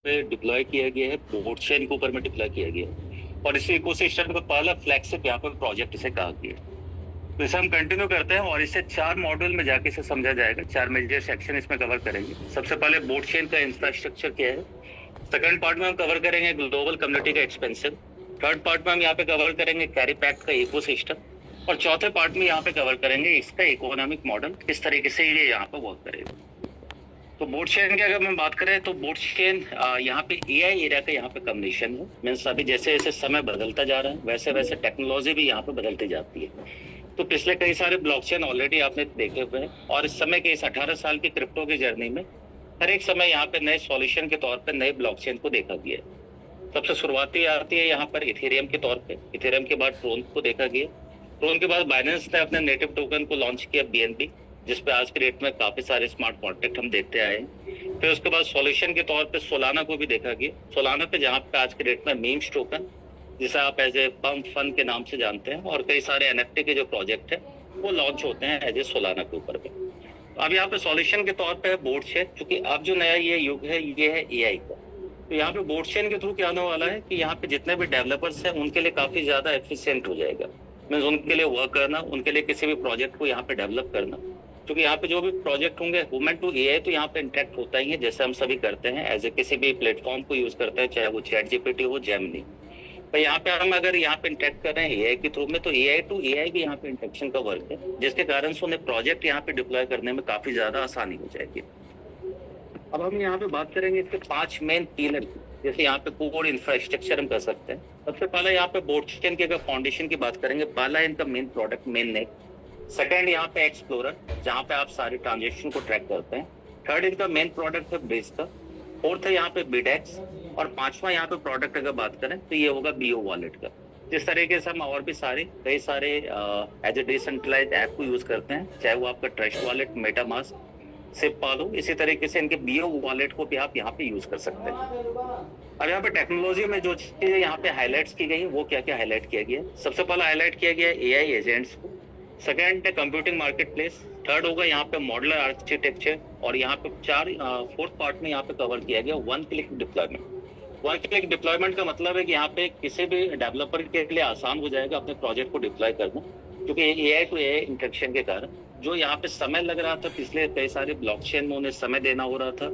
पे डिप्लॉय किया गया है, बोर्ड चेन के ऊपर में डिप्लॉय किया गया है और इसी इकोसिस्टम का पहला फ्लैगशिप यहाँ पर प्रोजेक्ट इसे कहा गया है। तो इसे हम कंटिन्यू करते हैं और इसे 4 मॉड्यूल में जाके इसे समझा जाएगा। 4 मेजर सेक्शन इसमें कवर करेंगे। सबसे पहले बोर्ड चेन का इंफ्रास्ट्रक्चर क्या है। सेकंड पार्ट में हम कवर करेंगे ग्लोबल कम्युनिटी का एक्सपेंसिव। थर्ड पार्ट में हम यहाँ पे कवर करेंगे कैरी पैक का इकोसिस्टम और चौथे पार्ट में यहाँ पे कवर करेंगे इसका इकोनॉमिक मॉडल, किस तरीके से ये यहाँ पे वर्क करेगा। तो बोर्ड चेन की अगर हम बात करें तो बोर्ड चेन यहाँ पे एआई एरिया का यहाँ पे कम्बिनेशन है। मीन्स अभी जैसे जैसे समय बदलता जा रहा है वैसे वैसे टेक्नोलॉजी भी यहाँ पे बदलती जाती है। तो पिछले कई सारे ब्लॉकचेन ऑलरेडी आपने देखे हुए हैं और इस समय के इस 18 साल की क्रिप्टो की जर्नी में हर एक समय यहाँ पे नए सॉल्यूशन के तौर पे नए ब्लॉकचेन को देखा गया है। सबसे शुरुआती आती है यहाँ पर इथेरियम के तौर पे। इथेरियम के बाद ट्रोन को देखा गया। ट्रोन के बाद बाइनेंस ने अपने नेटिव टोकन को लॉन्च किया बीएनबी, जिसपे आज के डेट में काफी सारे स्मार्ट कॉन्ट्रैक्ट हम देखते आए। फिर उसके बाद सॉल्यूशन के तौर पे सोलाना को भी देखा गया। सोलाना पे जहाँ पे आज के डेट में मीम्स टोकन, जिसे आप एज ए पम्प फन के नाम से जानते हैं, और कई सारे एनएफटी के जो प्रोजेक्ट है वो लॉन्च होते हैं एज ए सोलाना के ऊपर पे। अब यहाँ पे सॉल्यूशन के तौर पे है बोर्ड चेन, क्योंकि अब जो नया ये युग है ये है एआई का। तो यहाँ पे बोर्ड चेन के थ्रू क्या होने वाला है कि यहाँ पे जितने भी डेवलपर्स हैं उनके लिए काफी ज्यादा एफिशिएंट हो जाएगा। मीन्स उनके लिए वर्क करना, उनके लिए किसी भी प्रोजेक्ट को यहाँ पे डेवलप करना, क्योंकि यहाँ पे जो भी प्रोजेक्ट होंगे ह्यूमन टू एआई तो यहाँ पे इंटरेक्ट होता ही है, जैसे हम सभी करते हैं एज ए किसी भी प्लेटफॉर्म को यूज करते हैं, चाहे वो चैट जीपीटी हो, जेमिनी। तो यहाँ पे हम अगर यहाँ पे इंटरेक्ट कर रहे हैं एआई के थ्रू में, तो एआई टू एआई भी यहाँ पे इंटरेक्शन का वर्क है, जिसके कारण से उन्हें प्रोजेक्ट यहाँ पे डिप्लॉय करने में काफी ज्यादा आसानी हो जाएगी। अब हम यहाँ पे बात करेंगे इसके 5 मेन पिलर की, जैसे यहाँ पे कोर इंफ्रास्ट्रक्चर हम कर सकते हैं। सबसे पहले यहाँ पे बोर्ड चेन की अगर फाउंडेशन की बात करेंगे, पहला इनका main product main net. Second यहाँ पे एक्सप्लोरर, जहाँ पे आप सारे ट्रांजेक्शन को ट्रैक करते हैं। थर्ड इनका मेन प्रोडक्ट है ब्रिज का। फोर्थ है यहाँ पे बिडेक्स। और पांचवा यहाँ पे प्रोडक्ट अगर बात करें तो ये होगा बीओ वॉलेट का। जिस तरीके से हम और भी कई सारे एज ए डिसेंट्रलाइज्ड ऐप को यूज करते हैं, चाहे वो आपका ट्रस्ट वॉलेट, मेटामास्क, सिप पालो, इसी तरीके से इनके बीओ वॉलेट को भी आप यहाँ पे यूज कर सकते हैं। अब यहाँ पे टेक्नोलॉजी में जो चीजें यहाँ पे हाईलाइट्स की गई, वो क्या क्या हाईलाइट किया गया। सबसे पहला हाईलाइट किया गया एआई एजेंट्स को। सेकेंड है कंप्यूटिंग मार्केट प्लेस। थर्ड होगा यहाँ पे मॉडुलर आर्किटेक्चर। और यहाँ पे फोर्थ पार्ट में यहाँ पे कवर किया गया one click deployment. One click deployment का मतलब है कि यहाँ पे किसी भी डेवलपर के लिए आसान हो जाएगा अपने प्रोजेक्ट को डिप्लॉय करना, क्योंकि एआई टू एआई इंटरेक्शन के कारण जो यहाँ पे समय लग रहा था पिछले कई सारे ब्लॉकचेन में, उन्हें समय देना हो रहा था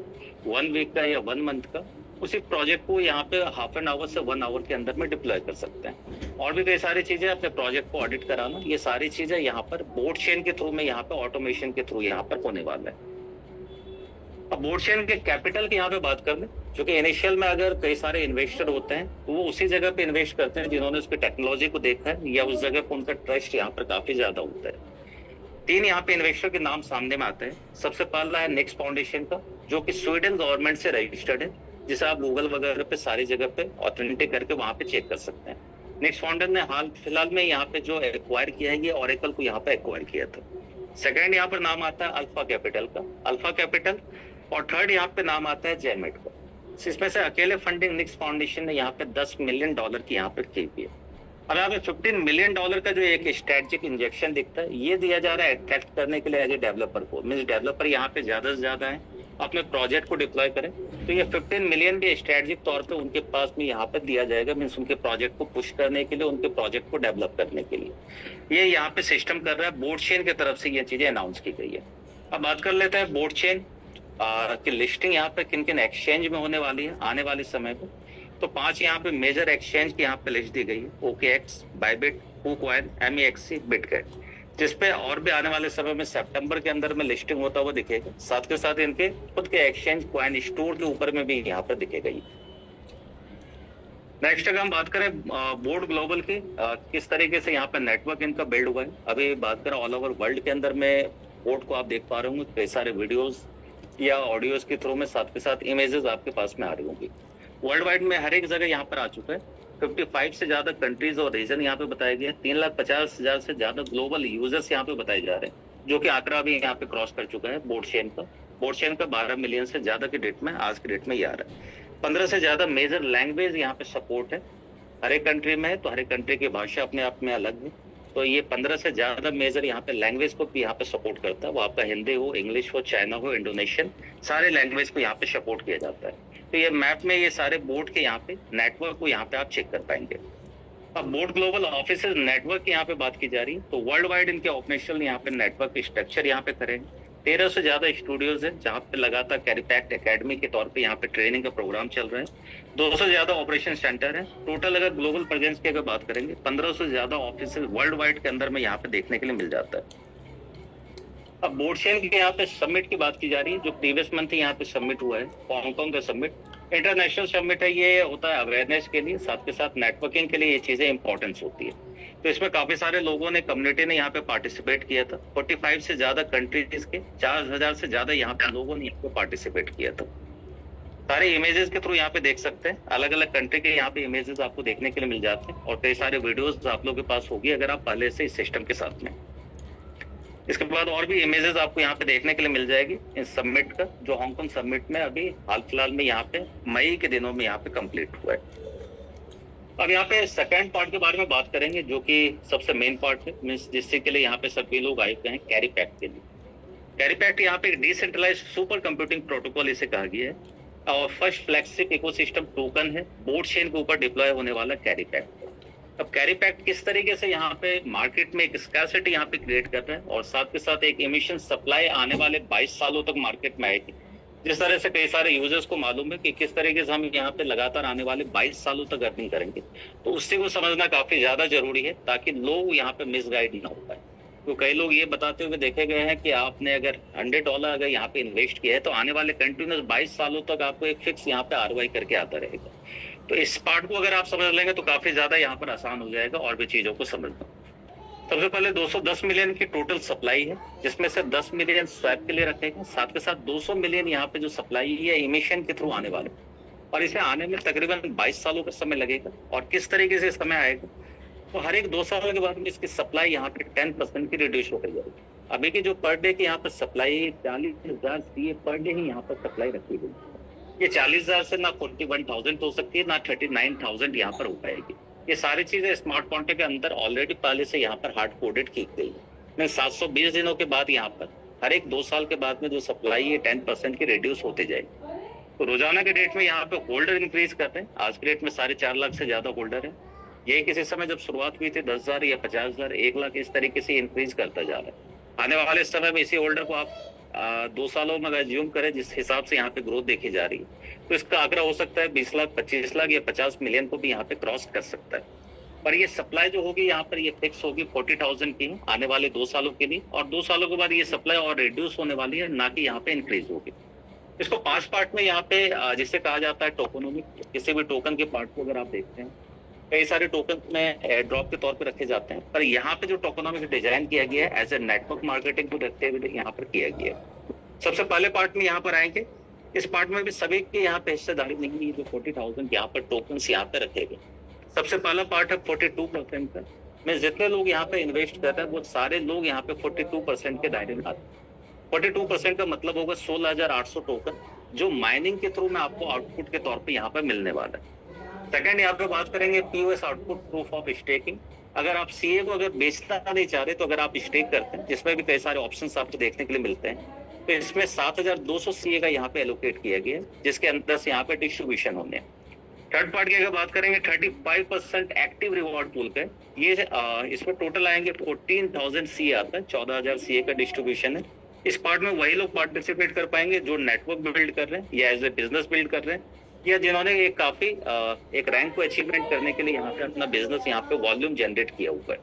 1 वीक का या 1 मंथ का, उसी प्रोजेक्ट को यहाँ पे हाफ एन आवर से 1 आवर के अंदर में डिप्लॉय कर सकते हैं। और भी कई सारी चीजें, अपने प्रोजेक्ट को ऑडिट कराना, ये सारी चीजें यहाँ पर बोर्ड चेन के थ्रू में, यहाँ पे ऑटोमेशन के थ्रू यहाँ पर होने वाला है। अब बोर्ड चेन के कैपिटल की यहाँ पे बात कर लें, क्योंकि इनिशियल में अगर कई सारे इन्वेस्टर होते हैं तो वो उसी जगह पे इन्वेस्ट करते हैं जिन्होंने उसकी टेक्नोलॉजी को देखा है या उस जगह पे उनका ट्रस्ट यहाँ पर काफी ज्यादा होता है। 3 यहाँ पे इन्वेस्टर के नाम सामने में आते हैं। सबसे पहला है नेक्स्ट फाउंडेशन का, जो कि स्वीडन गवर्नमेंट से रजिस्टर्ड है, जिसे आप गूगल वगैरह पे सारी जगह पे ऑथेंटिक करके वहां पे चेक कर सकते हैं। नेक्स्ट फाउंडर ने हाल फिलहाल में यहाँ पे जो एक्वायर किया है, ये ऑरेकल को यहाँ पे एक्वायर किया था। सेकंड यहाँ पर नाम आता है अल्फा कैपिटल का, अल्फा कैपिटल। और थर्ड यहाँ पे नाम आता है जेमेट का। इसमें से अकेले फंडिंग नेक्स्ट फाउंडेशन ने यहाँ पे $10 मिलियन की यहाँ पे की है। अब यहाँ पे $15 मिलियन का जो एक स्ट्रेटेजिक इंजेक्शन दिखता है, ये दिया जा रहा है अट्रैक्ट करने के लिए एज ए डेवलपर को। मींस डेवलपर यहाँ पे ज्यादा से ज्यादा है, अपने प्रोजेक्ट को डिप्लॉय करें, तो ये 15 मिलियन भी स्ट्रेटेजिक तौर पे उनके पास में यहाँ पे दिया जाएगा। मींस उनके प्रोजेक्ट को पुश करने के लिए, उनके प्रोजेक्ट को डेवलप करने के लिए ये यहाँ पे सिस्टम कर रहा है। बोर्ड चेन की तरफ से ये चीजें अनाउंस की गई है। अब बात कर लेते हैं बोर्ड चेन की लिस्टिंग यहाँ पे किन किन एक्सचेंज में होने वाली है आने वाले समय पे। तो 5 यहाँ पे मेजर एक्सचेंज की यहाँ पे लिस्ट दी गई है। OKX, Bybit, KuCoin, MEXC, Bitget, जिसपे और भी आने वाले समय में सितंबर के अंदर में लिस्टिंग होता हुआ दिखेगा। साथ के साथ इनके खुद के एक्सचेंज कॉइन स्टोर के ऊपर में भी यहाँ पर दिखेगा। नेक्स्ट अगर हम बात करें बोर्ड ग्लोबल की, किस तरीके से यहाँ पे नेटवर्क इनका बिल्ड हुआ है। अभी बात करें ऑल ओवर वर्ल्ड के अंदर में बोर्ड को आप देख पा रहे होंगे, कई सारे वीडियोस या ऑडियोज के थ्रू में, साथ के साथ इमेजेस आपके पास में आ रही होंगी। वर्ल्ड वाइड में हर एक जगह यहाँ पर आ चुका है। 55 से ज्यादा कंट्रीज और रीजन यहाँ पे बताए गए। 3,50,000 से ज्यादा ग्लोबल यूजर्स यहाँ पे बताए जा रहे हैं, जो कि आंकड़ा भी यहाँ पे क्रॉस कर चुका है बोर्ड चेन का। बोर्ड चेन का 12 मिलियन से ज्यादा की डेट में, आज की डेट में ये आ रहा है। 15 से ज्यादा मेजर लैंग्वेज यहाँ पे सपोर्ट है। हर एक कंट्री में है, तो हर एक कंट्री की भाषा अपने आप में अलग है। तो ये 15 से ज्यादा मेजर यहाँ पे लैंग्वेज को भी यहाँ पे सपोर्ट करता है। वो आपका हिंदी हो, इंग्लिश हो, चाइना हो, इंडोनेशियन, सारे लैंग्वेज को यहाँ पे सपोर्ट किया जाता है। तो ये मैप में ये सारे बोर्ड के यहाँ पे नेटवर्क को यहाँ पे आप चेक कर पाएंगे। अब बोर्ड ग्लोबल ऑफिस नेटवर्क की यहाँ पे बात की जा रही है, तो वर्ल्ड वाइड इनके ऑपरेशनल यहाँ पे नेटवर्क स्ट्रक्चर यहाँ पे करेंगे। 13 से ज्यादा स्टूडियोज है जहाँ पे लगातार कैरीपैक्ट एकेडमी के तौर पे यहाँ पे ट्रेनिंग का प्रोग्राम चल रहा है। 200 से ज्यादा ऑपरेशन सेंटर है। टोटल अगर ग्लोबल प्रेजेंस की अगर बात करेंगे 1500 से ज्यादा ऑफिस वर्ल्ड वाइड के अंदर में यहाँ पे देखने के लिए मिल जाता है। अब बोर्ड शेल के यहाँ पे समिट की बात की जा रही है, जो प्रीवियस मंथ यहाँ पे समिट हुआ है, हांगकांग का समिट इंटरनेशनल समिट है। ये होता है अवेयरनेस के लिए, साथ के साथ नेटवर्किंग के लिए ये चीजें इंपॉर्टेंस होती है। तो इसमें काफी सारे लोगों ने, कम्युनिटी ने यहाँ पे पार्टिसिपेट किया था। 45 से ज्यादा कंट्रीज के 4000 से ज्यादा यहाँ पे लोगों ने यहाँ पे पार्टिसिपेट किया था। सारे इमेजेस के थ्रू यहाँ पे देख सकते हैं, अलग अलग कंट्री के यहाँ पे इमेजेस आपको देखने के लिए मिल जाते हैं, और कई सारे वीडियोस आप लोगों के पास होगी अगर आप पहले से इस सिस्टम के साथ में। इसके बाद और भी इमेजेस आपको यहाँ पे देखने के लिए मिल जाएगी इस सबमिट का, जो हांगकांग सबमिट में अभी हाल फिलहाल में यहाँ पे मई के दिनों में यहाँ पे कंप्लीट हुआ है। अब यहाँ पे सेकंड पार्ट के बारे में बात करेंगे, जो कि सबसे मेन पार्ट है, मीन्स जिससे के लिए यहाँ पे सभी लोग आए हुए हैं, कैरी पैक्ट के लिए। कैरी पैक्ट यहाँ पे डिसेंट्रलाइज्ड सुपर कंप्यूटिंग प्रोटोकॉल इसे कहा गया है, और फर्स्ट फ्लैगशिप इकोसिस्टम टोकन है बोर्ड चेन के ऊपर डिप्लॉय होने वाला कैरी पैक्ट। अब कैरी पैक्ट किस तरीके से यहाँ पे मार्केट में एक स्कैर्सिटी यहाँ पे क्रिएट कर रहे हैं, और साथ के साथ एक इमिशन सप्लाई आने वाले 22 सालों तक मार्केट में आएगी। जिस तरह से कई सारे यूजर्स को मालूम है कि किस तरीके से हम यहाँ पे लगातार आने वाले 22 सालों तक अर्निंग करेंगे, तो उससे को समझना काफी ज्यादा जरूरी है, ताकि लोग यहाँ पे मिसगाइड ना हो पाए। तो कई लोग ये बताते हुए देखे गए हैं कि आपने अगर $100 अगर यहाँ पे इन्वेस्ट किया है, तो आने वाले कंटिन्यूस 22 सालों तक आपको एक फिक्स यहाँ पे ROI करके आता रहेगा। तो इस पार्ट को अगर आप समझ लेंगे तो काफी ज्यादा यहाँ पर आसान हो जाएगा और भी चीजों को समझना। सबसे पहले 210 मिलियन की टोटल सप्लाई है, जिसमें से 10 मिलियन स्वैप के लिए रखे गए, साथ के साथ 200 मिलियन यहाँ पे जो सप्लाई है इमिशन के थ्रू आने वाले, और इसे आने में तकरीबन 22 सालों का समय लगेगा। और किस तरीके से समय आएगा, तो हर एक 2 साल के बाद में इसकी सप्लाई यहाँ पे 10% की रिड्यूस हो जाएगी। अभी की जो पर डे की यहाँ पर सप्लाई 40,000 CA पर डे ही यहाँ पर सप्लाई रखी गई। ये 40,000 से ना 41,000 हो सकती है, ना 39,000 यहाँ पर हो पाएगी। ये सारी चीजें स्मार्ट कॉन्ट्रैक्ट के अंदर ऑलरेडी पहले से यहाँ पर हार्ड कोडेड की गई है। 720 दिनों के बाद यहाँ पर हर एक 2 साल के बाद में जो सप्लाई है 10% की रिड्यूस होते जाएगी। तो रोजाना के डेट में यहाँ पे होल्डर इंक्रीज करते हैं। आज के डेट में 4.5 लाख से ज्यादा होल्डर है। ये किसी समय जब शुरुआत हुई थी 10,000 या 50,000, 1 लाख, इस तरीके से इंक्रीज करता जा रहा है। आने वाले समय में इसी होल्डर को आप 2 सालों में अगर ज्यूम करें, जिस हिसाब से यहाँ पे ग्रोथ देखी जा रही है, तो इसका आंकड़ा हो सकता है 20 लाख, 25 लाख या 50 मिलियन को भी यहाँ पे क्रॉस कर सकता है। पर ये सप्लाई जो होगी यहाँ पर ये फिक्स होगी 40,000 की आने वाले 2 सालों के लिए, और 2 सालों के बाद ये सप्लाई और रिड्यूस होने वाली है, ना कि यहाँ पे इंक्रीज होगी। इसको 5 पार्ट में यहाँ पे जिसे कहा जाता है टोकनोमिक, किसी भी टोकन के पार्ट को अगर आप देखते हैं, कई सारे टोकन में एयर ड्रॉप के तौर पे रखे जाते हैं, पर यहाँ पे जो टोकनोमिक डिजाइन किया गया है एज ए नेटवर्क मार्केटिंग को रखते हुए यहाँ पर किया गया है। सबसे पहले पार्ट में यहाँ पर आएंगे, इस पार्ट में भी सभी की यहाँ पे हिस्सेदारी नहीं है। जो 40,000 यहाँ पर टोकन्स यहाँ पे रखे गए, सबसे पहला पार्ट है 42% का। मैं जितने लोग यहाँ पे इन्वेस्ट कर रहे हैं वो सारे लोग यहाँ पे 42% के दायरे में आते हैं। 42% का मतलब होगा 16,800 टोकन, जो माइनिंग के थ्रू में आपको आउटपुट के तौर पे यहाँ पे मिलने वाला है। सेकंड यहाँ पे बात करेंगे POS output, proof of staking. अगर आप CA को अगर बेचना नहीं चाह रहे, तो अगर आप स्टेक करते हैं, जिसमें भी कई सारे ऑप्शंस आपको देखने के लिए मिलते हैं, तो इसमें 7,200 CA का यहाँ पे एलोकेट किया गया है, जिसके अंदर से यहाँ पे डिस्ट्रीब्यूशन होने हैं। थर्ड पार्ट की अगर बात करेंगे 35% एक्टिव रिवॉर्ड पूल पे, ये इसमें टोटल आएंगे 14,000 CA आता है, 14,000 CA का डिस्ट्रीब्यूशन है। इस पार्ट में वही लोग पार्टिसिपेट कर पाएंगे जो नेटवर्क बिल्ड कर रहे हैं या एज ए बिजनेस बिल्ड कर रहे हैं, या जिन्होंने एक काफी एक रैंक को अचीवमेंट करने के लिए यहाँ पे अपना बिजनेस यहाँ पे वॉल्यूम जनरेट किया हुआ है।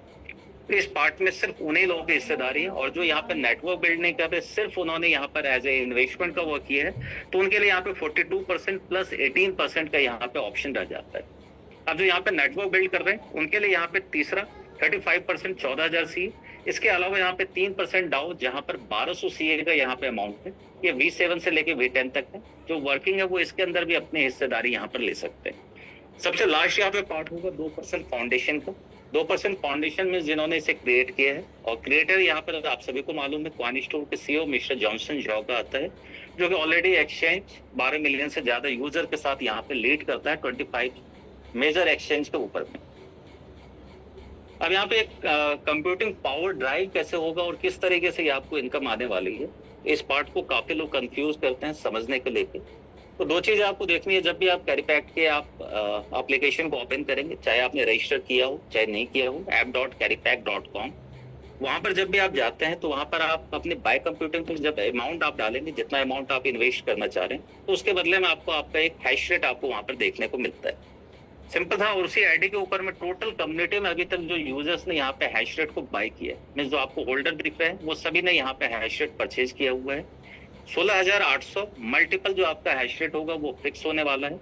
तो इस पार्ट में सिर्फ उन्हीं लोगों की हिस्सेदारी है, और जो यहाँ पे नेटवर्क बिल्ड नहीं कर रहे, सिर्फ उन्होंने यहाँ पर एज ए इन्वेस्टमेंट का वर्क किया है, तो उनके लिए यहाँ पे 42% प्लस 18% का यहाँ पे ऑप्शन रह जाता है। अब जो यहाँ पे नेटवर्क बिल्ड कर रहे हैं उनके लिए यहाँ पे तीसरा 35% 14,000 CA। इसके अलावा यहाँ पे 3% डाउ, जहाँ पर 1,200 CA का यहाँ पे अमाउंट है। ये V7 से लेके V10 तक है। जो वर्किंग है वो इसके अंदर भी अपनी हिस्सेदारी यहाँ पर ले सकते हैं। सबसे लास्ट यहाँ पे पार्ट होगा 2% फाउंडेशन का। 2% फाउंडेशन में जिन्होंने इसे क्रिएट किया है, और क्रिएटर यहाँ पर आप सभी को मालूम है क्वानिस्टोर के CEO मिस्टर जॉनसन जॉगा आता है, जो कि ऑलरेडी एक्सचेंज 12 मिलियन से ज्यादा यूजर के साथ यहाँ पे लीड करता है 25 मेजर एक्सचेंज के ऊपर में। अब यहाँ पे कंप्यूटिंग पावर ड्राइव कैसे होगा और किस तरीके से ये आपको इनकम आने वाली है, इस पार्ट को काफी लोग कंफ्यूज करते हैं समझने के लेके। तो दो चीजें आपको देखनी है जब भी आप कैरीपैक्ट के आप एप्लीकेशन को ओपन करेंगे, चाहे आपने रजिस्टर किया हो चाहे नहीं किया हो, app.caripact.com, वहां पर जब भी आप जाते हैं तो वहां पर आप अपने बाय कंप्यूटिंग पर जब अमाउंट आप डालेंगे, जितना अमाउंट आप इन्वेस्ट करना चाह रहे हैं, तो उसके बदले में आपको आपका एक हैश रेट आपको वहां पर देखने को मिलता है। सिंपल था। और उसी आईडी के ऊपर में टोटल कम्युनिटी में अभी तक जो यूजर्स ने यहाँ पे हैश रेट को बाय किया है, मींस जो आपको होल्डर दिख रहे हैं वो सभी ने यहाँ पे हैश रेट परचेज किया हुआ है। 16,800 मल्टीपल जो आपका हैश रेट होगा वो फिक्स होने वाला है।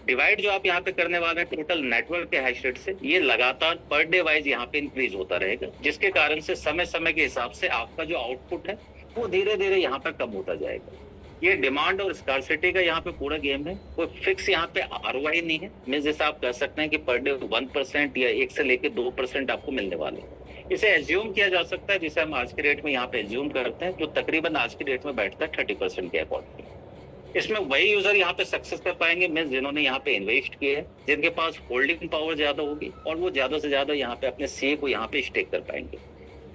डिवाइड जो आप यहाँ पे करने वाले हैं टोटल नेटवर्क के हैश रेट से, ये लगातार पर डे वाइज यहाँ पे इंक्रीज होता रहेगा, जिसके कारण से समय समय के हिसाब से आपका जो आउटपुट है वो धीरे धीरे यहाँ पर कम होता जाएगा। ये डिमांड और स्कार्सिटी का यहाँ पे पूरा गेम है, कोई फिक्स यहाँ पे आरओआई नहीं है। मींस जैसे आप कह सकते हैं कि पर डे 1% या 1 से लेके 2% आपको मिलने वाले हैं। इसे एज्यूम किया जा सकता है, जिसे हम आज के रेट में यहाँ पे एज्यूम करते हैं, जो तकरीबन आज के रेट में बैठता है 30% के अकॉर्डिंग। इसमें वही यूजर यहाँ पे सक्सेस कर पाएंगे मींस जिन्होंने यहाँ पे इन्वेस्ट किए हैं, जिनके पास होल्डिंग पावर ज्यादा होगी और वो ज्यादा से ज्यादा यहाँ पे अपने सीए को यहाँ पे स्टेक कर पाएंगे।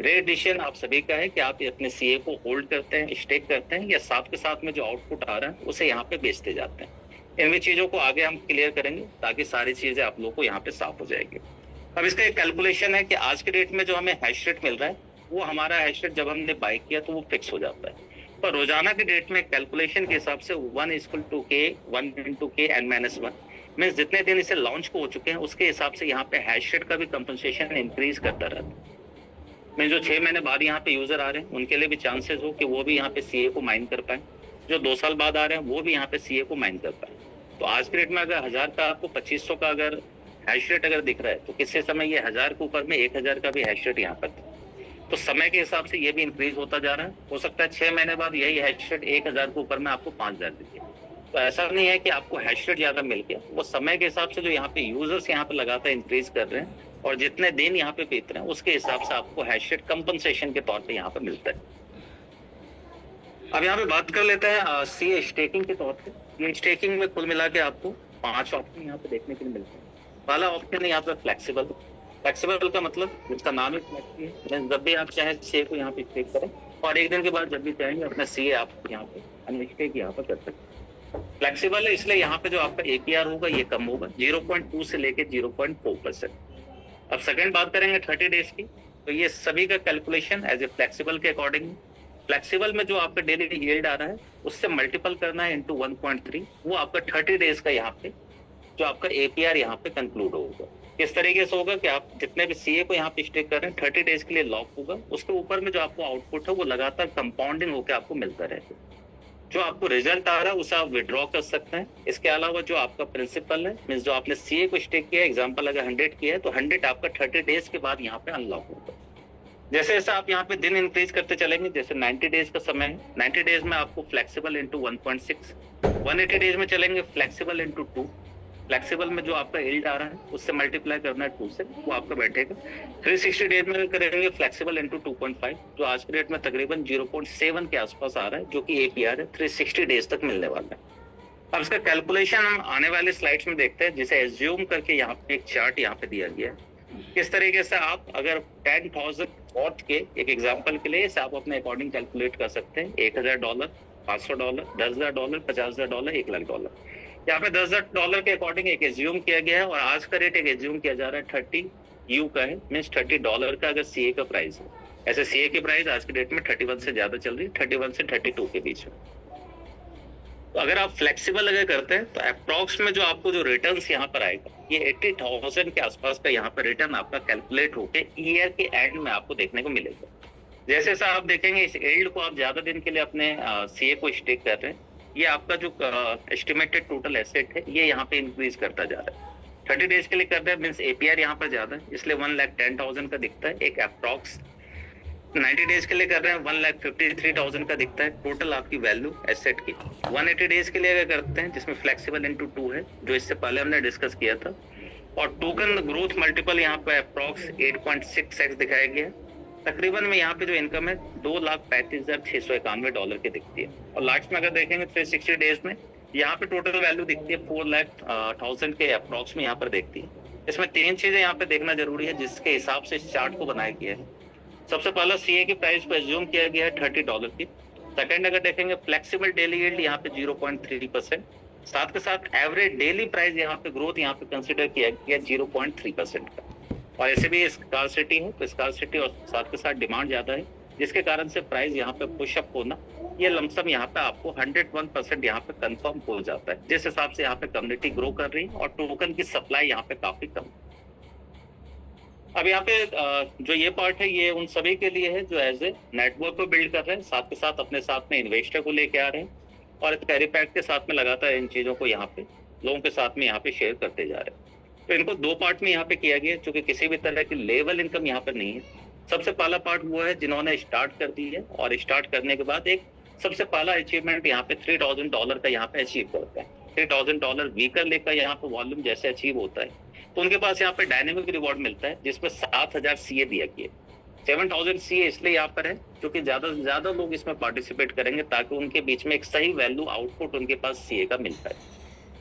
रेयर डिसीजन आप सभी का है कि आप अपने सीए को होल्ड करते हैं, स्टेक करते हैं, या साथ के साथ में जो आउटपुट आ रहा है उसे यहाँ पे बेचते जाते हैं। इन चीजों को आगे हम क्लियर करेंगे ताकि सारी चीजें आप लोगों को यहाँ पे साफ हो जाएगी। अब इसका एक कैलकुलेशन है कि आज के डेट में जो हमें हैश रेट मिल रहा है वो हमारा हैश रेट जब हमने बाय किया तो वो फिक्स हो जाता है, पर रोजाना के डेट में कैलकुलेशन के हिसाब से 1:k 1 n - 1 मीन्स जितने दिन इसे लॉन्च को हो चुके हैं उसके हिसाब से यहाँ पे हैश रेट का भी कंपनसेशन इंक्रीज करता रहता है। मैं जो 6 महीने बाद यहाँ पे यूजर आ रहे हैं उनके लिए भी चांसेस हो कि वो भी यहाँ पे सीए को माइन कर पाए, जो 2 साल बाद आ रहे हैं वो भी यहाँ पे सीए को माइन कर पाए। तो आज के रेट में अगर 1000 का आपको 2500 का अगर हैश रेट अगर दिख रहा है तो किसी समय ये 1000 के ऊपर में 1000 का भी हैश रेट यहाँ पर, तो समय के हिसाब से ये भी इंक्रीज होता जा रहा है। हो सकता है 6 महीने बाद यही हैश रेट 1000 के ऊपर में आपको 5000 दिखे। तो ऐसा नहीं है कि आपको हैश रेट ज्यादा मिल गया, वो समय के हिसाब से जो यहाँ पे यूजर्स यहाँ पे लगातार इंक्रीज कर रहे हैं और जितने दिन यहाँ पे बीत रहे हैं उसके हिसाब से आपको हैश रेट कंपनसेशन के तौर पे यहाँ पे मिलता है। अब यहाँ पे बात कर लेते हैं सीए स्टेकिंग के तौर पे। ये स्टेकिंग में कुल मिला के आपको 5 ऑप्शन यहाँ पे देखने के लिए मिलते हैं। पहला ऑप्शन है यहाँ पे फ्लेक्सिबल। फ्लेक्सिबल का मतलब जिसका नाम ही फ्लेक्सी है, जब भी आप चाहे सीए को यहाँ पे स्टेक करें और एक दिन के बाद जब भी चाहेंगे अपना सीए आप यहाँ पे अनस्टेक यहाँ पे कर सकते हैं। फ्लेक्सिबल है इसलिए यहाँ पे जो आपका एपीआर होगा ये कम होगा, 0.2 से लेके 0.4%। अब सेकंड बात करेंगे 30 डेज की, तो ये सभी का कैलकुलेशन एज ए फ्लेक्सिबल के अकॉर्डिंग। फ्लेक्सिबल में जो आपका डेली यील्ड आ रहा है उससे मल्टीपल करना है इंटू 1.3, वो आपका 30 डेज का यहाँ पे जो आपका एपीआर यहाँ पे कंक्लूड होगा। किस तरीके से होगा कि आप जितने भी सीए को यहाँ पे स्टेक कर रहे हैं 30 डेज के लिए लॉक होगा, उसके ऊपर में जो आपको आउटपुट है वो लगातार कंपाउंडिंग होकर आपको मिलता रहेगा। जो आपको रिजल्ट आ रहा है उसे आप विड्रॉ कर सकते हैं। इसके अलावा जो आपका प्रिंसिपल है मींस जो आपने सीए को स्टेक किया, एग्जांपल अगर 100 किया है तो 100 आपका 30 डेज के बाद यहाँ पे अनलॉक होगा। जैसे जैसे आप यहाँ पे दिन इंक्रीज करते चलेंगे, जैसे 90 डेज का समय है, 90 डेज में आपको फ्लेक्सिबल इंटू 1.6, 180 डेज में चलेंगे फ्लेक्सिबल इंटू 2, फ्लेक्सिबल में जो आपका यील्ड आ रहा है उससे मल्टीप्लाई करना है 2 से, वो आपका बैठेगा। 360 डेज में करेंगे फ्लेक्सिबल इंटू 2.5, जो आज के रेट में तकरीबन 0.7 के आसपास आ रहा है, जो कि एपीआर है 360 डेज तक मिलने वाला है। अब इसका कैलकुलेशन हम आने वाले स्लाइड्स में देखते हैं, जिसे एज्यूम करके यहाँ पे एक चार्ट यहाँ पे दिया गया है। किस तरीके से आप अगर 10,000 वॉट के एक एग्जांपल के लिए आप अपने अकॉर्डिंग कैलकुलेट कर सकते हैं। $1,000, $500, $10,000, $50,000, $1,00,000। यहाँ पे $10,000 के अकॉर्डिंग एक एज्यूम किया गया है और आज का रेट एक एज्यूम किया जा रहा है 30 यू का है, मीन्स $30 का अगर सीए का प्राइस है। ऐसे सीए की प्राइस आज के डेट में 31 से ज्यादा चल रही है, 31 से 32 के बीच में। तो अगर आप फ्लेक्सिबल अगर करते हैं तो अप्रॉक्स में जो आपको जो रिटर्न्स यहाँ पर आएगा ये 80,000 के आसपास का यहाँ पर रिटर्न आपका कैलकुलेट होके ईयर के एंड में आपको देखने को मिलेगा। जैसे जैसा आप देखेंगे इस यील्ड को आप ज्यादा दिन के लिए अपने सीए को स्टेक कर रहे हैं, ये आपका जो एस्टिमेटेड टोटल एसेट है ये यहाँ पे इंक्रीज करता जा रहा है। 30 डेज के लिए कर रहे हैं मीन्स एपीआर यहाँ पर ज्यादा है, इसलिए 1,10,000 का दिखता है एक अप्रॉक्स। 90 डेज के लिए कर रहे हैं 1,53,000 का दिखता है टोटल आपकी वैल्यू एसेट की। 180 डेज के लिए अगर करते हैं जिसमें फ्लेक्सिबल इंटू 2 है, जो इससे पहले हमने डिस्कस किया था, और टोकन ग्रोथ मल्टीपल यहाँ पे अप्रॉक्स 8.6x दिखाया गया है। तकरीबन में यहाँ पे जो इनकम है $2,35,691 की दिखती है। और लास्ट में अगर देखेंगे 360 डेज में यहाँ पे टोटल वैल्यू दिखती है 4,00,000 के अप्रॉक्स में यहाँ पर देखती है। इसमें 3 चीजें यहाँ पे देखना जरूरी है जिसके हिसाब से इस चार्ट को बनाया गया है। सबसे पहला सीए की प्राइस को एज्यूम किया गया है $30 की। सेकंड अगर देखेंगे फ्लेक्सिबल डेली यील्ड यहाँ पे 0.3%, साथ के साथ एवरेज डेली प्राइस यहाँ पे ग्रोथ यहाँ पे कंसिडर किया गया 0.3% का। और ऐसे भी स्कार्सिटी है तो स्कार्सिटी और साथ के साथ डिमांड ज्यादा है, जिसके कारण से प्राइस यहाँ पे पुशअप होना ये लमसम यहाँ पे आपको 101% यहाँ पे कंफर्म हो जाता है, जिस हिसाब से यहाँ पे कम्युनिटी ग्रो कर रही है और टोकन की सप्लाई यहाँ पे काफी कम। अब यहाँ पे जो ये पार्ट है ये उन सभी के लिए है जो एज ए नेटवर्क को बिल्ड कर रहे हैं, साथ के साथ अपने साथ में इन्वेस्टर को लेके आ रहे हैं और कैरी पैक के साथ में लगातार इन चीजों को यहाँ पे लोगों के साथ में यहाँ पे शेयर करते जा रहे हैं। तो इनको 2 पार्ट में यहाँ पे किया गया, चूंकि किसी भी तरह की लेवल इनकम यहाँ पर नहीं है। सबसे पहला पार्ट वो है जिन्होंने स्टार्ट कर दी है और स्टार्ट करने के बाद एक सबसे पहला अचीवमेंट यहाँ पे $3000 का यहाँ पे अचीव करता है। $3000 वीकर लेकर यहाँ पे वॉल्यूम जैसे अचीव होता है तो उनके पास यहाँ पे डायनेमिक रिवॉर्ड मिलता है जिसमें 7000 सीए दिया गया। 7000 सीए इसलिए यहाँ पर है क्योंकि ज्यादा से ज्यादा लोग इसमें पार्टिसिपेट करेंगे ताकि उनके बीच में एक सही वैल्यू आउटपुट उनके पास सीए का मिलता है।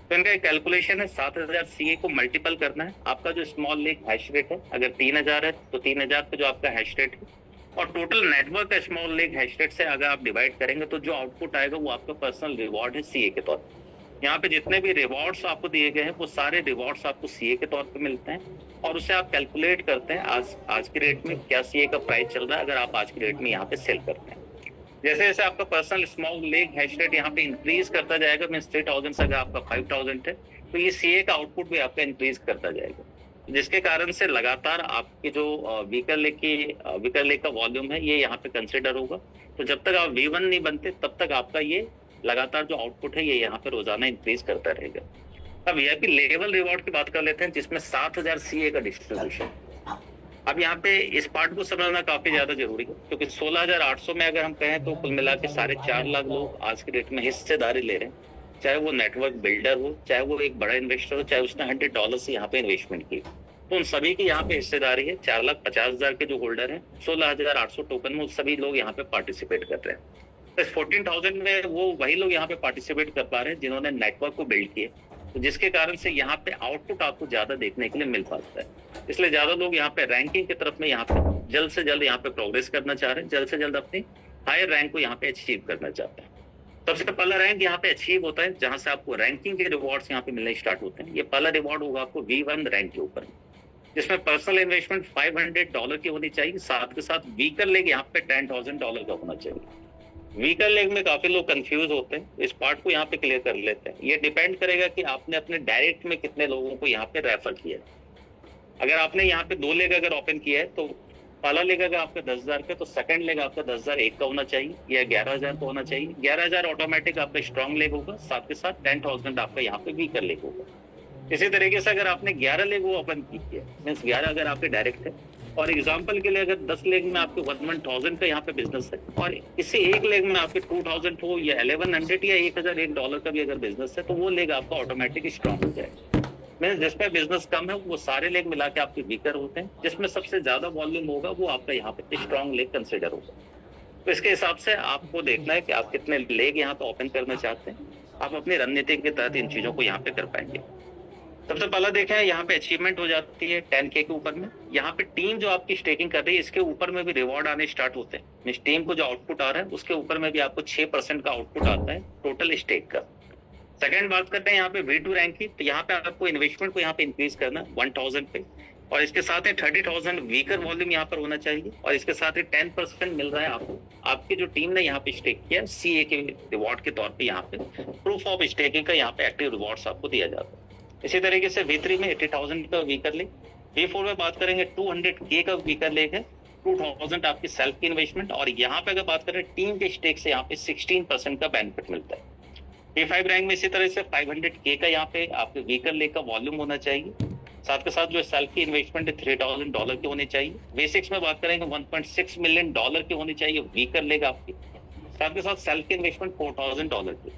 तो इनका एक कैलकुलेशन है 7000 सीए को मल्टीपल करना है आपका जो स्मॉल लेग हैश रेट है। अगर 3000 है तो 3000 पे जो आपका हैश रेट है और टोटल नेटवर्क का स्मॉल लेग हैश रेट से अगर आप डिवाइड करेंगे तो जो आउटपुट आएगा वो आपका पर्सनल रिवॉर्ड है सीए के तौर पर। यहाँ पे जितने भी रिवॉर्ड्स आपको दिए गए हैं वो सारे रिवॉर्ड्स आपको सीए के तौर पे मिलते हैं और उसे आप कैलकुलेट करते हैं आज के रेट में क्या सीए का प्राइस चल रहा है अगर आप आज के रेट में यहाँ पे सेल करते हैं। जैसे जैसे आपका personal small leg hash rate यहाँ पे इंक्रीज करता जाएगा, मींस 3000 से अगर आपका 5000 है तो ये सीए का आउटपुट भी आपका इंक्रीज करता जाएगा, जिसके कारण से लगातार आपके जो वीकर लेग का वॉल्यूम है ये यहाँ पे कंसिडर होगा। तो जब तक आप V1 नहीं बनते तब तक आपका ये लगातार जो आउटपुट है ये यहाँ पे रोजाना इंक्रीज करता रहेगा। अब वीआईपी लेवल रिवॉर्ड की बात कर लेते हैं जिसमें 7000 सीए का डिस्ट्रीब्यूशन। अब यहाँ पे इस पार्ट को समझना काफी ज्यादा जरूरी है क्योंकि 16800 में अगर हम कहें तो कुल मिला के 4.5 लाख लोग आज के डेट में हिस्सेदारी ले रहे हैं, चाहे वो नेटवर्क बिल्डर हो, चाहे वो एक बड़ा इन्वेस्टर हो, चाहे उसने $100 से यहाँ पे इन्वेस्टमेंट की, तो उन सभी की यहाँ पे हिस्सेदारी है। 4,50,000 के जो होल्डर हैं 16,800 टोकन में सभी लोग यहाँ पे पार्टिसिपेट कर रहे हैं। तो 14,000 में वो वही लोग यहाँ पे पार्टिसिपेट कर पा रहे हैं जिन्होंने नेटवर्क को बिल्ड किया, तो जिसके कारण से यहाँ पे आउटपुट आपको ज्यादा देखने के लिए मिल पाता है। इसलिए ज्यादा लोग यहाँ पे रैंकिंग की तरफ में यहाँ पे जल्द से जल्द यहाँ पे प्रोग्रेस करना चाह रहे हैं, जल्द से जल्द अपनी हायर रैंक को यहाँ पे अचीव करना चाहते हैं। सबसे पहला रैंक यहाँ पे अचीव होता है जहां से आपको रैंकिंग के रिवॉर्ड्स यहाँ पे मिलने स्टार्ट होते हैं। ये पहला रिवॉर्ड होगा आपको V1 रैंक के ऊपर, जिसमें पर्सनल इन्वेस्टमेंट $500 की होनी चाहिए, साथ के साथ वीकर लेग यहाँ पे $10,000 का होना चाहिए। वीकर लेग में काफी लोग कंफ्यूज होते हैं, इस पार्ट को यहाँ पे क्लियर कर लेते हैं। ये डिपेंड करेगा कि आपने अपने डायरेक्ट में कितने लोगों को यहाँ पे रेफर किया है। अगर आपने यहाँ पे 2 लेग अगर ओपन किया है तो पहला लेग अगर आपका 10,000 का तो सेकंड लेग आपका 10,001 का होना चाहिए या 11,000 का होना चाहिए। 11,000 ऑटोमेटिक आपका स्ट्रॉन्ग लेग होगा, साथ के साथ 10,000 आपका यहाँ पे वीकर लेग होगा। इसी तरीके से अगर आपने 11 लेग ओपन की है, मीन्स 11 अगर आपके डायरेक्ट है और एग्जांपल के लिए अगर 10 लेग में आपके 1,000 का यहाँ पे बिजनेस है और इसी एक लेग में आपके 2,000 हो या 1,100 या $1,001 का भी अगर बिजनेस है तो वो लेग आपका ऑटोमेटिक स्ट्रॉन्ग हो जाएगा। मीन्स जिसमें बिजनेस कम है वो सारे लेग मिला के आपके वीकर होते हैं, जिसमें सबसे ज्यादा वॉल्यूम होगा वो आपका यहाँ पे स्ट्रॉन्ग लेग कंसिडर होगा। तो इसके हिसाब से आपको देखना है कि आप कितने लेग यहाँ पे ओपन करना चाहते हैं, आप अपनी रणनीति के तहत इन चीजों को यहाँ पे कर पाएंगे। सबसे पहला देखें यहाँ पे अचीवमेंट हो जाती है 10K के ऊपर में। यहाँ पे टीम जो आपकी स्टेकिंग कर रही है इसके ऊपर में भी रिवॉर्ड आने स्टार्ट होते हैं। मींस टीम को जो आउटपुट आ रहा है उसके ऊपर में भी आपको 6% का आउटपुट आता है टोटल स्टेक का। सेकंड बात करते हैं यहाँ पे V2 रैंक की, तो यहाँ पे आपको इन्वेस्टमेंट को यहाँ पे इंक्रीज करना 1,000 पे और इसके साथ ही 30,000 वीकर वॉल्यूम यहाँ पर होना चाहिए और इसके साथ ही 10% मिल रहा है आपको, आपकी जो टीम ने यहाँ पे स्टेक किया CA के रिवॉर्ड के तौर पे यहाँ पे प्रूफ ऑफ स्टेकिंग का यहाँ पे एक्टिव रिवॉर्ड्स आपको दिया जाता है। इसी तरीके से V3 में 80,000 का वीकर लेग, V4 में बात करेंगे 200K का वीकर लेग है, 2,000 आपकी सेल्फ की इन्वेस्टमेंट और यहाँ पे अगर बात करें टीम के स्टेक से यहाँ पे 16% का बेनिफिट मिलता है। V5 रैंक में इसी तरह से 500K का यहाँ पे आपके वीकर लेग का वॉल्यूम होना चाहिए, साथ के साथ जो सेल्फ की इन्वेस्टमेंट है $3,000 की होनी चाहिए। V6 में बात करेंगे $1.6 मिलियन की होनी चाहिए वीकर लेग आपकी, साथ के साथ सेल्फ की इन्वेस्टमेंट $4,000 की।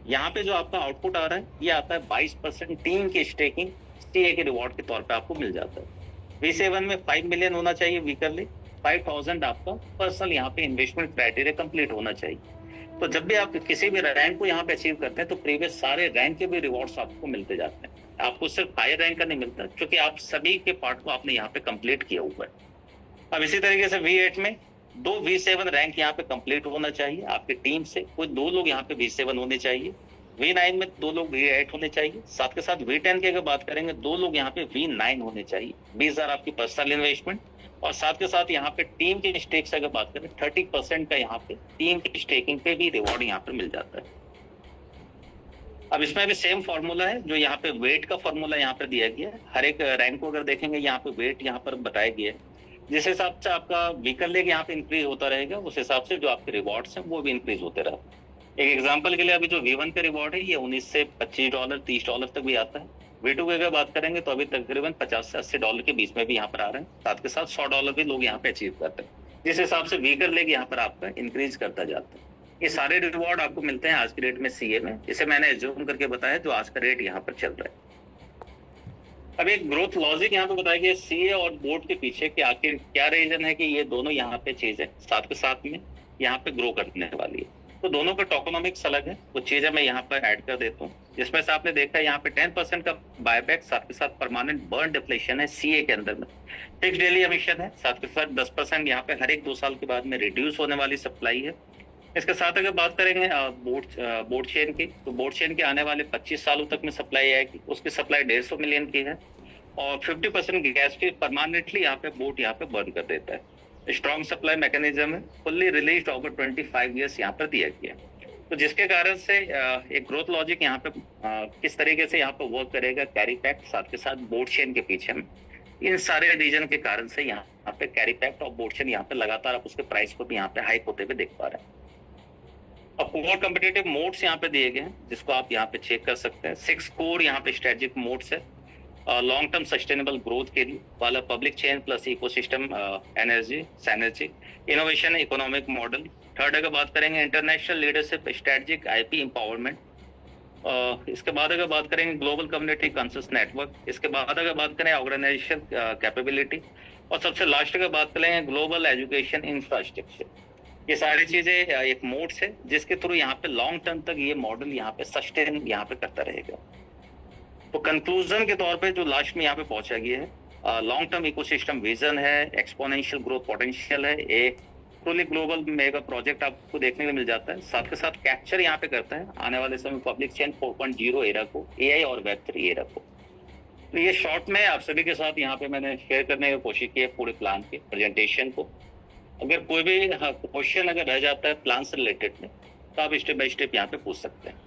यहाँ पे जो आपका आउटपुट आ रहा है ये आता है 22% टीम की स्टेकिंग CA के रिवॉर्ड के तौर पे आपको मिल जाता है। V7 में 5 मिलियन होना चाहिए वीकर लेग, 5,000 आपका पर्सनल यहाँ पे इन्वेस्टमेंट क्राइटेरिया कंप्लीट होना चाहिए। तो जब भी आप किसी भी रैंक को यहाँ पे अचीव करते हैं तो प्रीवियस सारे रैंक के भी रिवॉर्ड्स आपको मिलते जाते हैं। आपको सिर्फ हायर रैंक का नहीं मिलता, क्योंकि आप सभी के पार्ट को आपने यहाँ पे कंप्लीट किया हुआ है। अब इसी तरीके से V8 में 2 V7 रैंक यहाँ पे कंप्लीट होना चाहिए आपकी टीम से, कोई 2 लोग यहाँ पे V7 होने चाहिए। V9 में 2 लोग V8 होने चाहिए, साथ के साथ V10 की अगर बात करेंगे 2 लोग यहाँ पे V9 होने चाहिए। 20,000 आपकी पर्सनल इन्वेस्टमेंट, और साथ के साथ यहाँ पे टीम की स्टेक से अगर बात करें 30% का यहाँ पे टीम की स्टेकिंग पे भी रिवॉर्ड यहाँ पे मिल जाता है। अब इसमें भी सेम फॉर्मूला है, जो यहाँ पे वेट का फॉर्मूला यहाँ पे दिया गया है। हर एक रैंक को अगर देखेंगे यहाँ पे वेट यहाँ पर बताया गया है, जिस हिसाब से आपका व्हीकल लेग यहाँ पे इंक्रीज होता रहेगा, उस हिसाब से जो आपके रिवॉर्ड्स हैं वो भी इंक्रीज होते रहा। एक एग्जांपल के लिए अभी जो V1 का रिवॉर्ड है ये 19 से $25 $30 तक भी आता है। V2 की अगर बात करेंगे तो अभी तकरीबन $50 से $80 के बीच में भी यहाँ पर आ रहे हैं, साथ के साथ $100 भी लोग यहाँ पे अचीव करते हैं, जिस हिसाब से व्हीकल लेग यहाँ पर आपका इंक्रीज करता जाता है। ये सारे रिवॉर्ड आपको मिलते हैं आज के रेट में CA में, इसे मैंने एज्यूम करके बताया जो आज का रेट यहाँ पर चल रहा है। अब एक ग्रोथ लॉजिक यहाँ पे बताया गया CA और बोर्ड के पीछे कि आखिर क्या रीजन है कि ये दोनों यहाँ पे चीजें साथ के साथ में यहाँ पे ग्रो करने वाली है। तो दोनों का टोकोनॉमिक्स अलग है, वो चीजें मैं यहाँ पर ऐड कर देता हूँ। जिसमें से आपने देखा यहाँ पे 10% का बायबैक, साथ के साथ परमानेंट बर्न डिफ्लेशन है CA के अंदर में, फिक्स डेली एमिशन है, साथ के साथ 10% यहाँ पे हर एक 2 साल के बाद में रिड्यूस होने वाली सप्लाई है। इसके साथ अगर बात करेंगे बोर्ड चेन की, तो बोर्ड चेन के आने वाले 25 सालों तक में सप्लाई आएगी, उसकी सप्लाई 150 मिलियन की है, और 50% गैस की परमानेंटली यहाँ पे बोर्ड यहाँ पे बर्न कर देता है। स्ट्रॉन्ग सप्लाई मैकेनिज्म है, फुल्ली रिलीज ओवर 25 ईयर्स यहाँ पर दिया गया, तो जिसके कारण से एक ग्रोथ लॉजिक यहाँ पे किस तरीके से यहाँ पे वर्क करेगा कैरी पैक साथ के साथ बोर्ड चेन के पीछे में, इन सारे रीजन के कारण से यहाँ पे कैरी पैक और बोर्ड चेन यहाँ पे लगातार आप उसके प्राइस को भी यहाँ पे हाइक होते हुए देख पा रहे हैं। अब कोर कॉम्पिटिटिव मोड्स यहाँ पे दिए गए हैं, जिसको आप यहाँ पे चेक कर सकते हैं। 6 कोर यहाँ पे स्ट्रेटेजिक मोड्स है लॉन्ग टर्म सस्टेनेबल ग्रोथ के लिए वाला, public chain plus ecosystem, energy, synergy, innovation, economic model. Third अगर बात करेंगे international leadership, strategic IP empowerment. इसके बाद अगर बात करेंगे ग्लोबल कम्युनिटी कंसेंसस नेटवर्क, इसके बाद अगर बात करें ऑर्गेनाइजेशन कैपेबिलिटी, और सबसे लास्ट अगर बात करेंगे ग्लोबल एजुकेशन इंफ्रास्ट्रक्चर। ये सारी चीजें एक मोड्स है जिसके थ्रू यहाँ पे लॉन्ग टर्म तक ये मॉडल यहाँ पे सस्टेन यहाँ पे करता रहेगा। तो कंक्लूजन के तौर पे जो लास्ट में यहाँ पे पहुंचा गया है, लॉन्ग टर्म इकोसिस्टम विजन है, एक्सपोनेंशियल ग्रोथ पोटेंशियल है, एक ट्रूली ग्लोबल मेगा प्रोजेक्ट आपको देखने को मिल जाता है, साथ के साथ कैप्चर यहाँ पे करता है आने वाले समय पब्लिक चेन 4.0 एरा को, AI और Web3 एरा को। तो ये शॉर्ट में आप सभी के साथ यहाँ पे मैंने शेयर करने की कोशिश की है पूरे प्लान के प्रेजेंटेशन को। अगर कोई भी क्वेश्चन अगर रह जाता है प्लान से रिलेटेड में, तो आप स्टेप बाय स्टेप यहाँ पे पूछ सकते हैं।